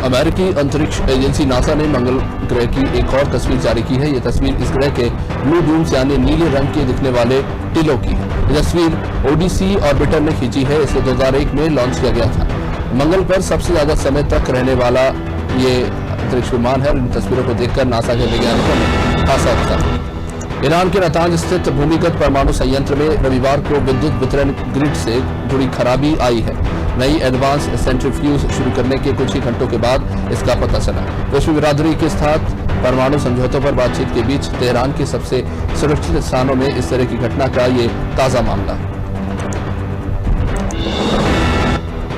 अमेरिकी अंतरिक्ष agency NASA ने मंगल ग्रह की एक और तस्वीर जारी की है। ये तस्वीर इस ग्रह के ब्लू डूम्स यानी नीले रंग के दिखने वाले टिलों की है। ये तस्वीर ओडीसी ऑर्बिटर ने खींची है। इसे 2001 में लॉन्च किया गया था। मंगल पर सबसे ज्यादा समय तक रहने वाला ये अंतरिक्ष विमान है और इन तस्वीरों को देखकर नासा के वैज्ञानिकों में खासा उत्साह। ईरान के नातांज स्थित भूमिगत परमाणु संयंत्र में रविवार को विद्युत वितरण ग्रिड से जुड़ी खराबी आई है। नई एडवांस सेंट्रीफ्यूज शुरू करने के कुछ ही घंटों के बाद इसका पता चला। विश्व बिरादरी के साथ परमाणु समझौतों पर बातचीत के बीच तेहरान के सबसे सुरक्षित स्थानों में इस तरह की घटना का ये ताजा मामला।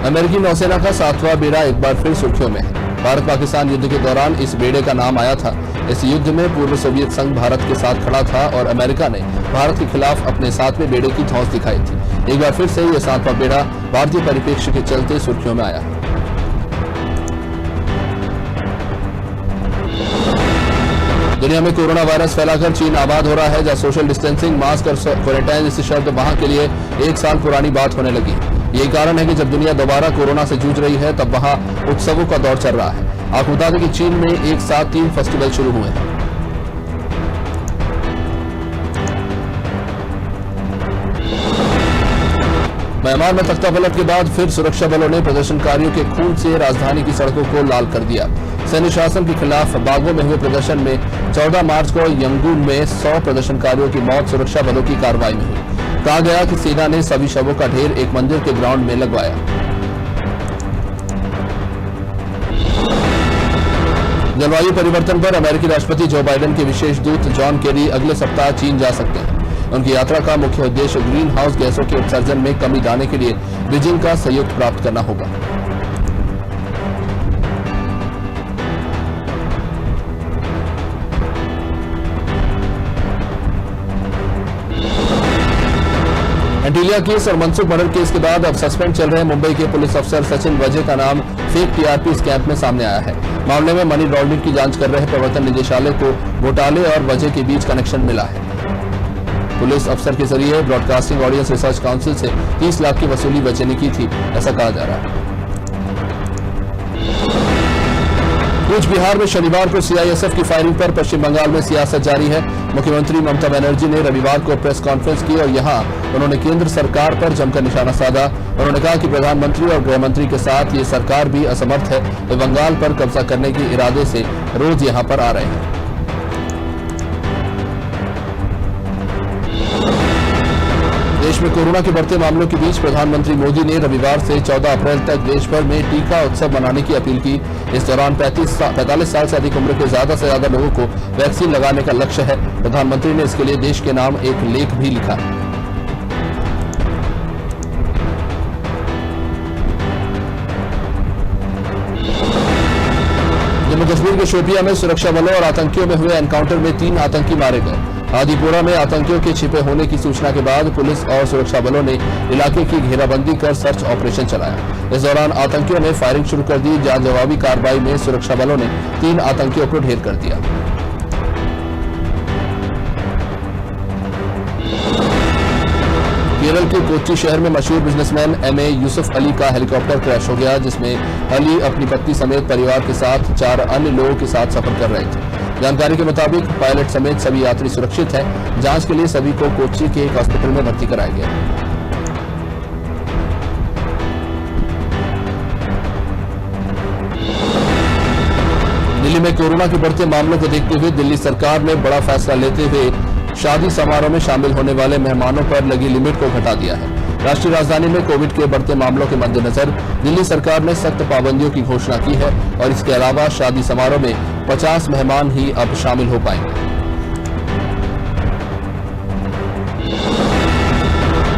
अमेरिकी नौसेना का 7वां बेड़ा एक बार फिर सुर्खियों में है। भारत पाकिस्तान युद्ध के दौरान इस बेड़े का नाम आया था। इस युद्ध में पूर्व सोवियत संघ भारत के साथ खड़ा था और अमेरिका ने भारत के खिलाफ अपने 7वें बेड़े की धौंस दिखाई थी। एक बार फिर से यह 7वां बेड़ा भारतीय परिप्रेक्ष्य के चलते सुर्खियों में आया। दुनिया में कोरोना वायरस फैलाकर चीन आबाद हो रहा है, जहां सोशल डिस्टेंसिंग, मास्क और क्वारंटाइन जैसे शब्द वहां के लिए 1 साल पुरानी बात होने लगी। यही कारण है कि जब दुनिया दोबारा कोरोना से जूझ रही है तब वहां उत्सवों का दौर चल रहा है। आपको बता दें कि चीन में एक साथ 3 फेस्टिवल शुरू हुए हैं। म्यांमार में तख्तापलट के बाद फिर सुरक्षा बलों ने प्रदर्शनकारियों के खून से राजधानी की सड़कों को लाल कर दिया। सैन्य शासन के खिलाफ बागों में हुए प्रदर्शन में 14 मार्च को यंगून में 100 प्रदर्शनकारियों की मौत सुरक्षा बलों की कार्रवाई में हुई। कहा गया कि सेना ने सभी शवों का ढेर एक मंदिर के ग्राउंड में लगवाया। जलवायु परिवर्तन पर अमेरिकी राष्ट्रपति जो बाइडेन के विशेष दूत जॉन केरी अगले सप्ताह चीन जा सकते हैं। उनकी यात्रा का मुख्य उद्देश्य ग्रीन हाउस गैसों के उत्सर्जन में कमी लाने के लिए बीजिंग का सहयोग प्राप्त करना होगा। एंटीलिया केस और मनसुख मर्डर केस के बाद अब सस्पेंड चल रहे मुंबई के पुलिस अफसर सचिन वजह का नाम फेक टीआरपी स्कैम में सामने आया है। मामले में मनी लॉन्ड्रिंग की जांच कर रहे प्रवर्तन निदेशालय को घोटाले और वजह के बीच कनेक्शन मिला है। पुलिस अफसर के जरिए ब्रॉडकास्टिंग ऑडियंस रिसर्च काउंसिल से 30 लाख की वसूली वजह ने की थी, ऐसा कहा जा रहा है। कूच बिहार में शनिवार को सीआईएसएफ की फायरिंग पर पश्चिम बंगाल में सियासत जारी है। मुख्यमंत्री ममता बनर्जी ने रविवार को प्रेस कॉन्फ्रेंस की और यहां उन्होंने केंद्र सरकार पर जमकर निशाना साधा। उन्होंने कहा कि प्रधानमंत्री और गृह मंत्री के साथ ये सरकार भी असमर्थ है। वे बंगाल पर कब्जा करने के इरादे से रोज यहां पर आ रहे हैं। देश में कोरोना के बढ़ते मामलों के बीच प्रधानमंत्री मोदी ने रविवार से 14 अप्रैल तक देश भर में टीका उत्सव मनाने की अपील की। इस दौरान 45 साल से अधिक उम्र के ज्यादा से ज्यादा लोगों को वैक्सीन लगाने का लक्ष्य है। प्रधानमंत्री ने इसके लिए देश के नाम एक लेख भी लिखा। जम्मू कश्मीर के शोपियां में सुरक्षा बलों और आतंकियों में हुए एनकाउंटर में 3 आतंकी मारे गए। आदिपुरा में आतंकियों के छिपे होने की सूचना के बाद पुलिस और सुरक्षा बलों ने इलाके की घेराबंदी कर सर्च ऑपरेशन चलाया। इस दौरान आतंकियों ने फायरिंग शुरू कर दी, जहां जवाबी कार्रवाई में सुरक्षा बलों ने 3 आतंकियों को ढेर कर दिया। केरल के कोच्चि शहर में मशहूर बिजनेसमैन एमए यूसुफ अली का हेलीकॉप्टर क्रैश हो गया, जिसमें अली अपनी पत्नी समेत परिवार के साथ 4 अन्य लोगों के साथ सफर कर रहे थे। जानकारी के मुताबिक पायलट समेत सभी यात्री सुरक्षित हैं। जांच के लिए सभी को कोच्चि के एक हॉस्पिटल में भर्ती कराया गया। दिल्ली में कोरोना के बढ़ते मामलों को देखते हुए दिल्ली सरकार ने बड़ा फैसला लेते हुए शादी समारोह में शामिल होने वाले मेहमानों पर लगी लिमिट को घटा दिया है। राष्ट्रीय राजधानी में कोविड के बढ़ते मामलों के मद्देनजर दिल्ली सरकार ने सख्त पाबंदियों की घोषणा की है और इसके अलावा शादी समारोह में 50 मेहमान ही अब शामिल हो पाएंगे।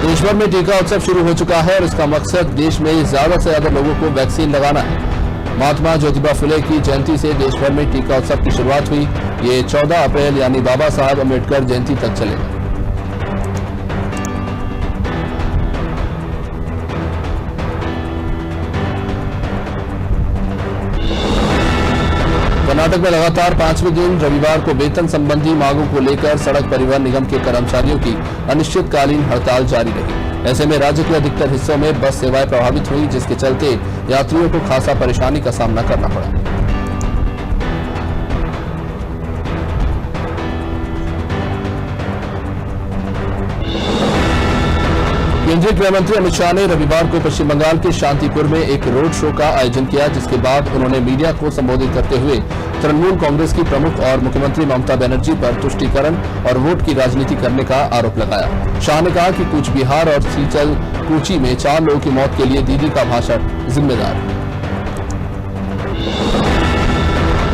देश भर में टीका उत्सव शुरू हो चुका है और इसका मकसद देश में ज्यादा से ज्यादा लोगों को वैक्सीन लगाना है। महात्मा ज्योतिबा फुले की जयंती से देश भर में टीका उत्सव की शुरुआत हुई। ये 14 अप्रैल यानी बाबा साहब अम्बेडकर जयंती तक चलेगा। कर्नाटक में लगातार 5वें दिन रविवार को वेतन संबंधी मांगों को लेकर सड़क परिवहन निगम के कर्मचारियों की अनिश्चितकालीन हड़ताल जारी रही। ऐसे में राज्य के अधिकतर हिस्सों में बस सेवाएं प्रभावित हुई, जिसके चलते यात्रियों को खासा परेशानी का सामना करना पड़ा। केंद्रीय गृह मंत्री अमित शाह ने रविवार को पश्चिम बंगाल के शांतिपुर में एक रोड शो का आयोजन किया, जिसके बाद उन्होंने मीडिया को संबोधित करते हुए तृणमूल कांग्रेस की प्रमुख और मुख्यमंत्री ममता बनर्जी पर तुष्टीकरण और वोट की राजनीति करने का आरोप लगाया। शाह ने कहा कि कूच बिहार और सीचल कूची में 4 लोगों की मौत के लिए दीदी का भाषण जिम्मेदार है।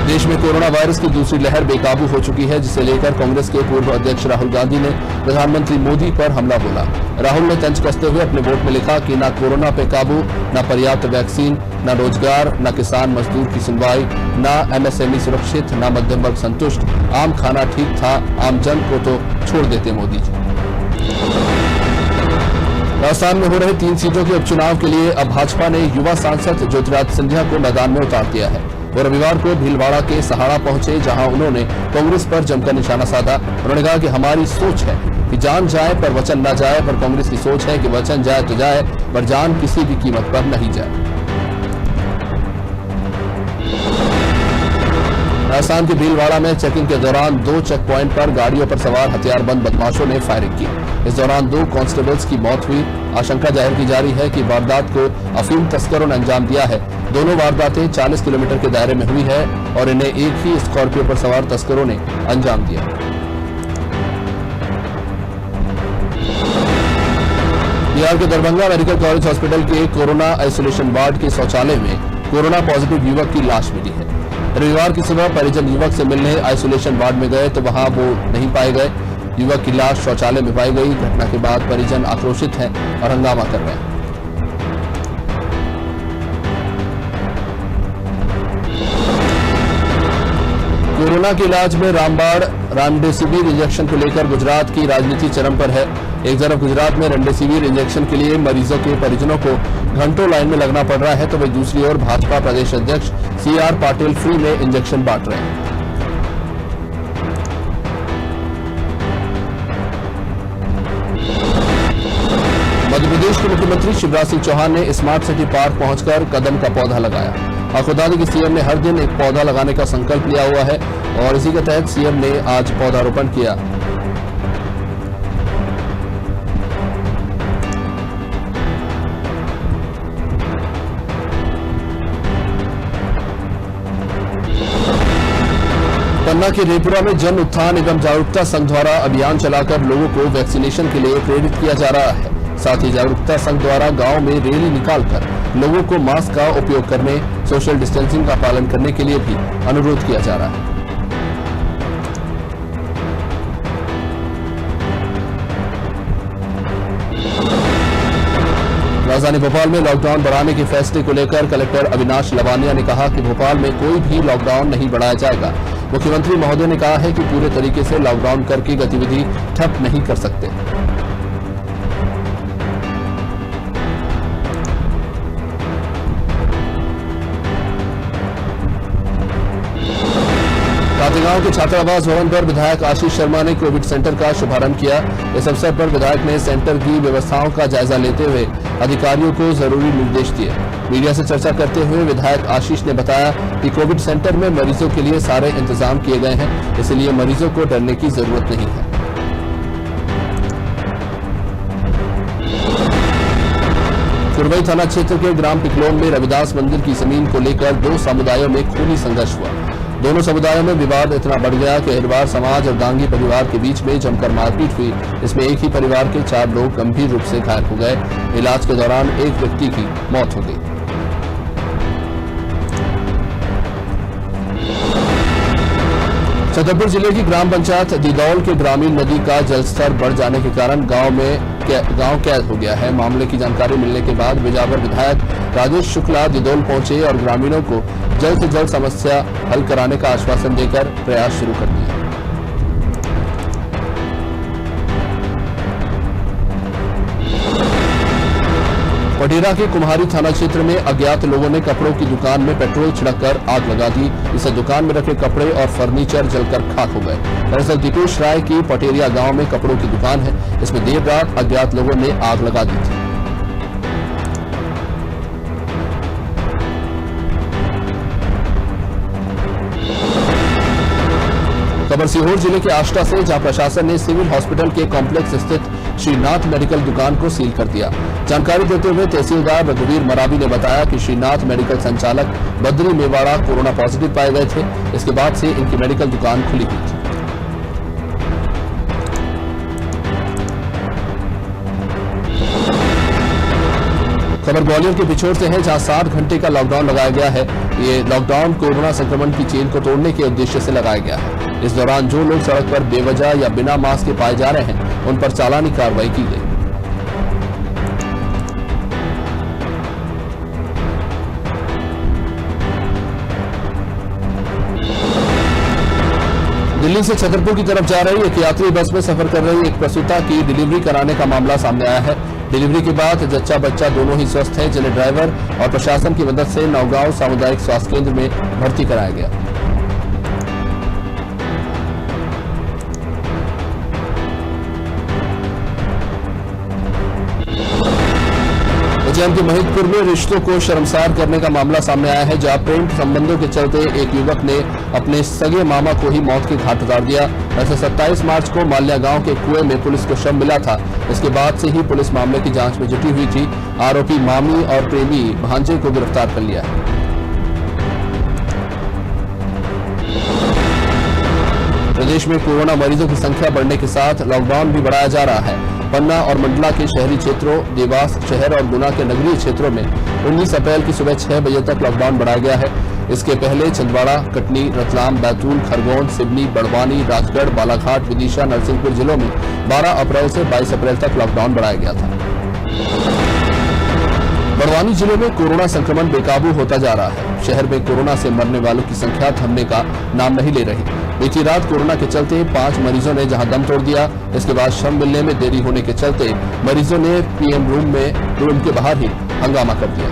देश में कोरोना वायरस की दूसरी लहर बेकाबू हो चुकी है, जिसे लेकर कांग्रेस के पूर्व अध्यक्ष राहुल गांधी ने प्रधानमंत्री मोदी पर हमला बोला। राहुल ने तंज कसते हुए अपने वोट में लिखा कि न कोरोना पे काबू, न पर्याप्त वैक्सीन, न रोजगार, न किसान मजदूर की सुनवाई, न एमएसएमई सुरक्षित, न मध्यम वर्ग संतुष्ट, आम खाना ठीक था, आम जन को तो छोड़ देते मोदी जी। राजस्थान में हो रहे 3 सीटों के उपचुनाव के लिए अब भाजपा ने युवा सांसद ज्योतिरादित्य सिंधिया को मैदान में उतार दिया है। वो रविवार को भीलवाड़ा के सहाड़ा पहुंचे, जहां उन्होंने कांग्रेस पर जमकर निशाना साधा। उन्होंने कहा कि हमारी सोच है कि जान जाए पर वचन न जाए, पर कांग्रेस की सोच है कि वचन जाए तो जाए, पर जान किसी भी कीमत पर नहीं जाए। राजस्थान के भीलवाड़ा में चेकिंग के दौरान 2 चेक पॉइंट पर गाड़ियों पर सवार हथियारबंद बदमाशों ने फायरिंग की। इस दौरान 2 कांस्टेबल्स की मौत हुई। आशंका जाहिर की जा रही है कि वारदात को अफीम तस्करों ने अंजाम दिया है। दोनों वारदातें 40 किलोमीटर के दायरे में हुई है और इन्हें एक ही स्कॉर्पियो पर सवार तस्करों ने अंजाम दिया। बिहार के दरभंगा मेडिकल कॉलेज हॉस्पिटल के कोरोना आइसोलेशन वार्ड के शौचालय में कोरोना पॉजिटिव युवक की लाश मिली है। रविवार की सुबह परिजन युवक से मिलने आइसोलेशन वार्ड में गए तो वहां वो नहीं पाए गए। युवक की लाश शौचालय में पाई गई। घटना के बाद परिजन आक्रोशित हैं और हंगामा कर रहे हैं। कोरोना के इलाज में रामबाण रेमडेसिविर इंजेक्शन को लेकर गुजरात की राजनीति चरम पर है। एक तरफ गुजरात में रेमडेसिविर इंजेक्शन के लिए मरीजों के परिजनों को घंटों लाइन में लगना पड़ रहा है, तो वहीं दूसरी ओर भाजपा प्रदेश अध्यक्ष CR पाटिल फ्री में इंजेक्शन बांट रहे हैं। मध्य प्रदेश के मुख्यमंत्री शिवराज सिंह चौहान ने स्मार्ट सिटी पार्क पहुंचकर कदम का पौधा लगाया। आपको बता दें कि सीएम ने हर दिन एक पौधा लगाने का संकल्प लिया हुआ है और इसी के तहत सीएम ने आज पौधारोपण किया। पन्ना के रेपुरा में जन उत्थान एवं जागरूकता संघ द्वारा अभियान चलाकर लोगों को वैक्सीनेशन के लिए प्रेरित किया जा रहा है। साथ ही जागरूकता संघ द्वारा गांव में रैली निकालकर लोगों को मास्क का उपयोग करने, सोशल डिस्टेंसिंग का पालन करने के लिए भी अनुरोध किया जा रहा है। राजधानी भोपाल में लॉकडाउन बढ़ाने के फैसले को लेकर कलेक्टर अविनाश लवानिया ने कहा कि भोपाल में कोई भी लॉकडाउन नहीं बढ़ाया जाएगा। मुख्यमंत्री महोदय ने कहा है कि पूरे तरीके से लॉकडाउन करके गतिविधि ठप नहीं कर सकते। गांव के छात्रावास भवन पर विधायक आशीष शर्मा ने कोविड सेंटर का शुभारंभ किया। इस अवसर पर विधायक ने सेंटर की व्यवस्थाओं का जायजा लेते हुए अधिकारियों को जरूरी निर्देश दिए। मीडिया से चर्चा करते हुए विधायक आशीष ने बताया कि कोविड सेंटर में मरीजों के लिए सारे इंतजाम किए गए हैं, इसलिए मरीजों को डरने की जरूरत नहीं है। कुरवई थाना क्षेत्र के ग्राम पिकलोन में रविदास मंदिर की जमीन को लेकर 2 समुदायों में खूनी संघर्ष हुआ। दोनों समुदायों में विवाद इतना बढ़ गया कि अहिरवार समाज और दांगी परिवार के बीच में जमकर मारपीट हुई। इसमें एक ही परिवार के 4 लोग गंभीर रूप से घायल हो गए। इलाज के दौरान एक व्यक्ति की मौत हो गई। छतरपुर जिले की ग्राम पंचायत दिदौल के ग्रामीण नदी का जलस्तर बढ़ जाने के कारण गांव कैद हो गया है। मामले की जानकारी मिलने के बाद बिजावर विधायक राजेश शुक्ला दिदौल पहुंचे और ग्रामीणों को जल्द से जल्द समस्या हल कराने का आश्वासन देकर प्रयास शुरू कर दिए। पटेरा के कुम्हारी थाना क्षेत्र में अज्ञात लोगों ने कपड़ों की दुकान में पेट्रोल छिड़ककर आग लगा दी। इससे दुकान में रखे कपड़े और फर्नीचर जलकर खाक हो गए। दरअसल दीपेश राय की पटेरिया गांव में कपड़ों की दुकान है। इसमें देर रात अज्ञात लोगों ने आग लगा दी थी। खबर सीहोर जिले के आष्टा से, जहां प्रशासन ने सिविल हॉस्पिटल के कॉम्प्लेक्स स्थित श्रीनाथ मेडिकल दुकान को सील कर दिया। जानकारी देते हुए तहसीलदार रघुवीर मरावी ने बताया कि श्रीनाथ मेडिकल संचालक बद्री मेवाड़ा कोरोना पॉजिटिव पाए गए थे। इसके बाद से इनकी मेडिकल दुकान खुली हुई थी। खबर ग्वालियर के बिछोर से है, जहां 7 घंटे का लॉकडाउन लगाया गया है। ये लॉकडाउन कोरोना संक्रमण की चेन को तोड़ने के उद्देश्य से लगाया गया है। इस दौरान जो लोग सड़क पर बेवजह या बिना मास्क के पाए जा रहे हैं, उन पर चालानी कार्रवाई की गई। दिल्ली से छतरपुर की तरफ जा रही एक यात्री बस में सफर कर रही एक प्रसूता की डिलीवरी कराने का मामला सामने आया है। डिलीवरी के बाद जच्चा बच्चा दोनों ही स्वस्थ हैं, जिन्हें ड्राइवर और प्रशासन की मदद से नौगांव सामुदायिक स्वास्थ्य केंद्र में भर्ती कराया गया। उज्जैन के महिदपुर में रिश्तों को शर्मसार करने का मामला सामने आया है, जहां प्रेम संबंधों के चलते एक युवक ने अपने सगे मामा को ही मौत के घाट उतार दिया। वैसे 27 मार्च को माल्या गांव के कुएं में पुलिस को शव मिला था। इसके बाद से ही पुलिस मामले की जांच में जुटी हुई थी। आरोपी मामी और प्रेमी भांजे को गिरफ्तार कर लिया है। प्रदेश में कोरोना मरीजों की संख्या बढ़ने के साथ लॉकडाउन भी बढ़ाया जा रहा है। पन्ना और मंडला के शहरी क्षेत्रों, देवास शहर और गुना के नगरीय क्षेत्रों में 19 अप्रैल की सुबह 6 बजे तक लॉकडाउन बढ़ाया गया है। इसके पहले छिंदवाड़ा, कटनी, रतलाम, बैतूल, खरगोन, सिवनी, बड़वानी, राजगढ़, बालाघाट, विदिशा, नरसिंहपुर जिलों में 12 अप्रैल से 22 अप्रैल तक लॉकडाउन बढ़ाया गया था। बड़वानी जिले में कोरोना संक्रमण बेकाबू होता जा रहा है। शहर में कोरोना से मरने वालों की संख्या थमने का नाम नहीं ले रही। बीती रात कोरोना के चलते 5 मरीजों ने जहां दम तोड़ दिया, इसके बाद शव मिलने में देरी होने के चलते मरीजों ने पीएम रूम के बाहर ही हंगामा कर दिया।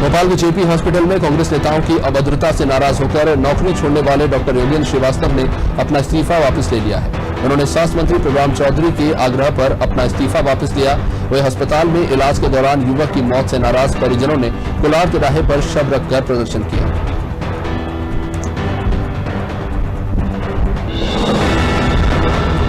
भोपाल के जेपी हॉस्पिटल में कांग्रेस नेताओं की अभद्रता से नाराज होकर नौकरी छोड़ने वाले डॉक्टर योगेंद्र श्रीवास्तव ने अपना इस्तीफा वापस ले लिया है। उन्होंने स्वास्थ्य मंत्री प्रभुराम चौधरी के आग्रह पर अपना इस्तीफा वापस लिया। वही अस्पताल में इलाज के दौरान युवक की मौत से नाराज परिजनों ने कुलार तिराहे पर शव रखकर प्रदर्शन किया।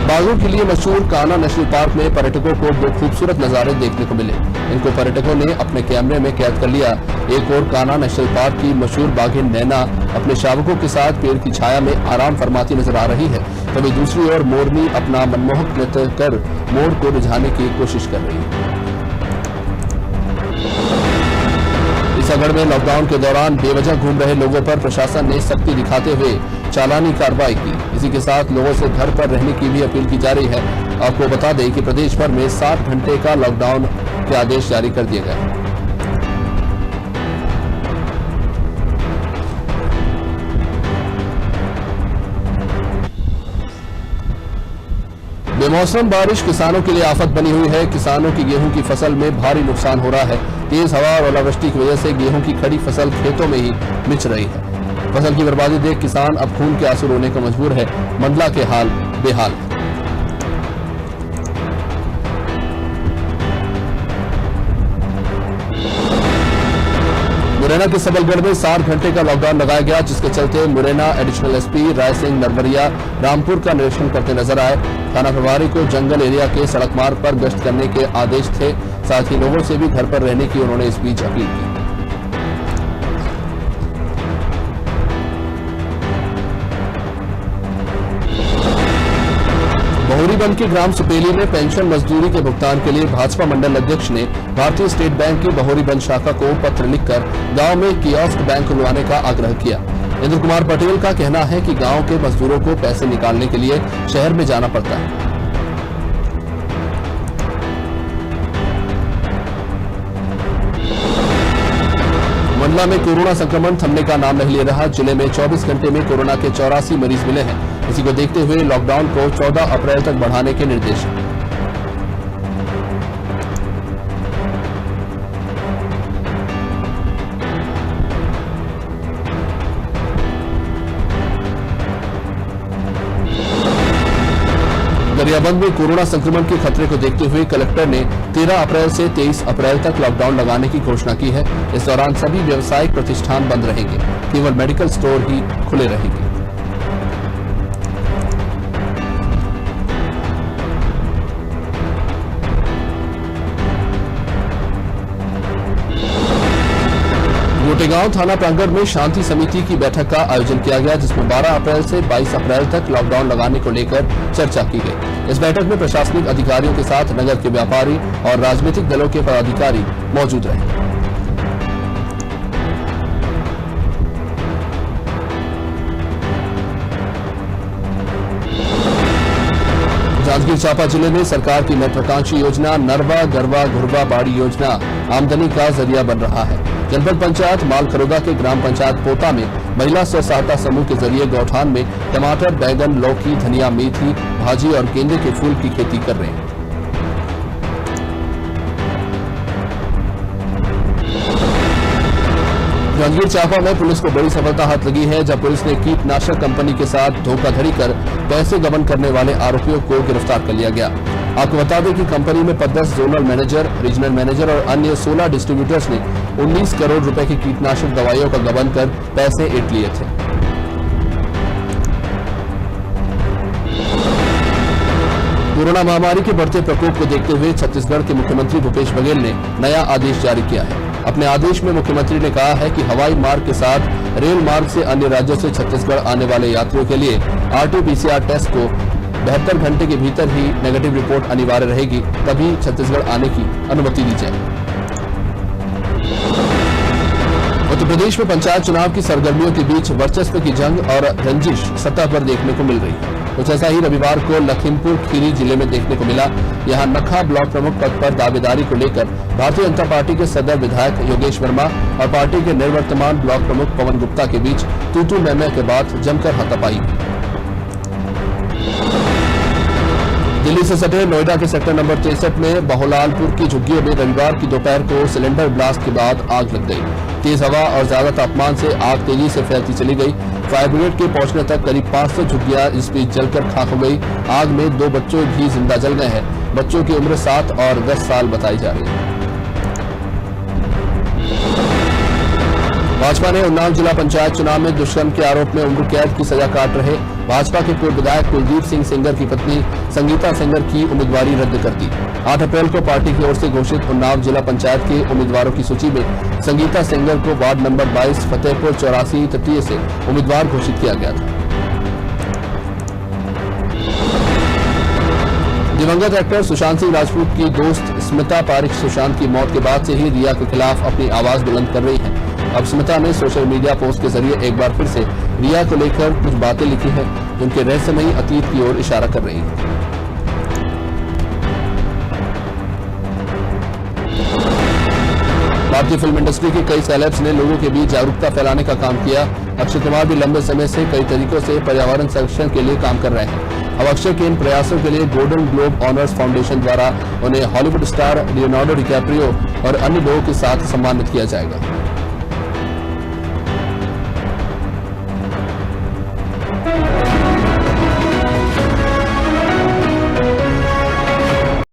बाघों के लिए मशहूर कान्हा नेशनल पार्क में पर्यटकों को 2 खूबसूरत नजारे देखने को मिले। इनको पर्यटकों ने अपने कैमरे में कैद कर लिया। एक और कान्हा नेशनल पार्क की मशहूर बाघिन नैना अपने शावकों के साथ पेड़ की छाया में आराम फरमाती नजर आ रही है, तभी दूसरी ओर मोरनी अपना मनमोहक नृत्य कर मोर को रिझाने की कोशिश कर रही है। टीकमगढ़ में लॉकडाउन के दौरान बेवजह घूम रहे लोगों पर प्रशासन ने सख्ती दिखाते हुए चालानी कार्रवाई की। इसी के साथ लोगों से घर पर रहने की भी अपील की जा रही है। आपको बता दें कि प्रदेश भर में 7 घंटे का लॉकडाउन के आदेश जारी कर दिए गए हैं। बेमौसम बारिश किसानों के लिए आफत बनी हुई है। किसानों की गेहूं की फसल में भारी नुकसान हो रहा है। तेज हवा और ओलावृष्टि की वजह से गेहूं की खड़ी फसल खेतों में ही मिच रही है। फसल की बर्बादी देख किसान अब खून के आंसू रोने को मजबूर है। मंडला के हाल बेहाल है। मुरैना के सबलगढ़ में 7 घंटे का लॉकडाउन लगाया गया, जिसके चलते मुरैना एडिशनल एसपी राय सिंह नरवरिया रामपुर का निरीक्षण करते नजर आए। थाना प्रभारी को जंगल एरिया के सड़क मार्ग पर गश्त करने के आदेश थे। साथ ही लोगों से भी घर पर रहने की उन्होंने इस बीच अपील की। बहुरीबंद के ग्राम सुपेली में पेंशन मजदूरी के भुगतान के लिए भाजपा मंडल अध्यक्ष ने भारतीय स्टेट बैंक की बहुरीबंद शाखा को पत्र लिखकर गांव में कियोस्क बैंक खुलवाने का आग्रह किया। इंद्र कुमार पटेल का कहना है कि गांव के मजदूरों को पैसे निकालने के लिए शहर में जाना पड़ता है। मंडला में कोरोना संक्रमण थमने का नाम नहीं ले रहा। जिले में 24 घंटे में कोरोना के 84 मरीज मिले हैं। इसी को देखते हुए लॉकडाउन को 14 अप्रैल तक बढ़ाने के निर्देश हैं। गरियाबंद में कोरोना संक्रमण के खतरे को देखते हुए कलेक्टर ने 13 अप्रैल से 23 अप्रैल तक लॉकडाउन लगाने की घोषणा की है। इस दौरान सभी व्यावसायिक प्रतिष्ठान बंद रहेंगे, केवल मेडिकल स्टोर ही खुले रहेंगे। गोटेगांव थाना प्रांगण में शांति समिति की बैठक का आयोजन किया गया, जिसमें 12 अप्रैल से 22 अप्रैल तक लॉकडाउन लगाने को लेकर चर्चा की गई। इस बैठक में प्रशासनिक अधिकारियों के साथ नगर के व्यापारी और राजनीतिक दलों के पदाधिकारी मौजूद रहे। जांजगीर चांपा जिले में सरकार की महत्वाकांक्षी योजना नरवा गरवा घुरवा बाड़ी योजना आमदनी का जरिया बन रहा है। जनपद पंचायत मालखरोदा के ग्राम पंचायत पोता में महिला स्व सहायता समूह के जरिए गौठान में टमाटर, बैगन, लौकी, धनिया, मेथी, भाजी और गेंदे के फूल की खेती कर रहे हैं। जांजगीर चांपा में पुलिस को बड़ी सफलता हाथ लगी है, जब पुलिस ने कीटनाशक कंपनी के साथ धोखाधड़ी कर पैसे गबन करने वाले आरोपियों को गिरफ्तार कर लिया गया। आपको बता दें कि कंपनी में 10 जोनल मैनेजर, रीजनल मैनेजर और अन्य 16 डिस्ट्रीब्यूटर्स ने 19 करोड़ रुपए की कीटनाशक दवाइयों का गबन कर पैसे ऐंठ लिए थे। कोरोना महामारी के बढ़ते प्रकोप को देखते हुए छत्तीसगढ़ के मुख्यमंत्री भूपेश बघेल ने नया आदेश जारी किया है। अपने आदेश में मुख्यमंत्री ने कहा है कि हवाई मार्ग के साथ रेल मार्ग से अन्य राज्यों से छत्तीसगढ़ आने वाले यात्रियों के लिए RT-PCR टेस्ट को 72 घंटे के भीतर ही नेगेटिव रिपोर्ट अनिवार्य रहेगी, तभी छत्तीसगढ़ आने की अनुमति दी जाए। उत्तर प्रदेश में पंचायत चुनाव की सरगर्मियों के बीच वर्चस्व की जंग और रंजिश सतह पर देखने को मिल रही है। कुछ ऐसा ही रविवार को लखीमपुर खीरी जिले में देखने को मिला। यहां नखा ब्लॉक प्रमुख पद पर दावेदारी को लेकर भारतीय जनता पार्टी के सदर विधायक योगेश वर्मा और पार्टी के निवर्तमान ब्लॉक प्रमुख पवन गुप्ता के बीच तू-तू मैं-मैं के बाद जमकर हाथापाई। दिल्ली से सटे नोएडा के सेक्टर नंबर 63 में बहुलालपुर की झुग्गियों में रविवार की दोपहर को सिलेंडर ब्लास्ट के बाद आग लग गई। तेज हवा और ज्यादा तापमान से आग तेजी से फैलती चली गई। फायर ब्रिगेड के पहुंचने तक करीब 500 झुग्गियां इस बीच जलकर खाक हो गई। आग में 2 बच्चों भी जिंदा जल गए हैं। बच्चों की उम्र 7 और 10 साल बताई जा रही है। भाजपा ने उन्नाव जिला पंचायत चुनाव में दुष्कर्म के आरोप में उम्र कैद की सजा काट रहे भाजपा के पूर्व विधायक कुलदीप सिंह सेंगर की पत्नी संगीता सेंगर की उम्मीदवारी रद्द कर दी। 8 अप्रैल को पार्टी की ओर से घोषित उन्नाव जिला पंचायत के उम्मीदवारों की सूची में संगीता सेंगर को वार्ड नंबर 22 फतेहपुर 84 तृतीय से उम्मीदवार घोषित किया गया था। दिवंगत एक्टर सुशांत सिंह राजपूत की दोस्त स्मिता पारिक सुशांत की मौत के बाद से ही रिया के खिलाफ अपनी आवाज बुलंद कर रही है। अब स्मिता ने सोशल मीडिया पोस्ट के जरिए एक बार फिर से रिया को लेकर कुछ बातें लिखी हैं, जिनके रहस्यमयी अतीत की ओर इशारा कर रही हैं। भारतीय फिल्म इंडस्ट्री के कई सेलेब्स ने लोगों के बीच जागरूकता फैलाने का काम किया। अक्षय कुमार भी लंबे समय से कई तरीकों से पर्यावरण संरक्षण के लिए काम कर रहे हैं। अब अक्षय के इन प्रयासों के लिए गोल्डन ग्लोब ऑनर्स फाउंडेशन द्वारा उन्हें हॉलीवुड स्टार लियोनार्डो डिकैप्रियो और अन्य लोगों के साथ सम्मानित किया जाएगा।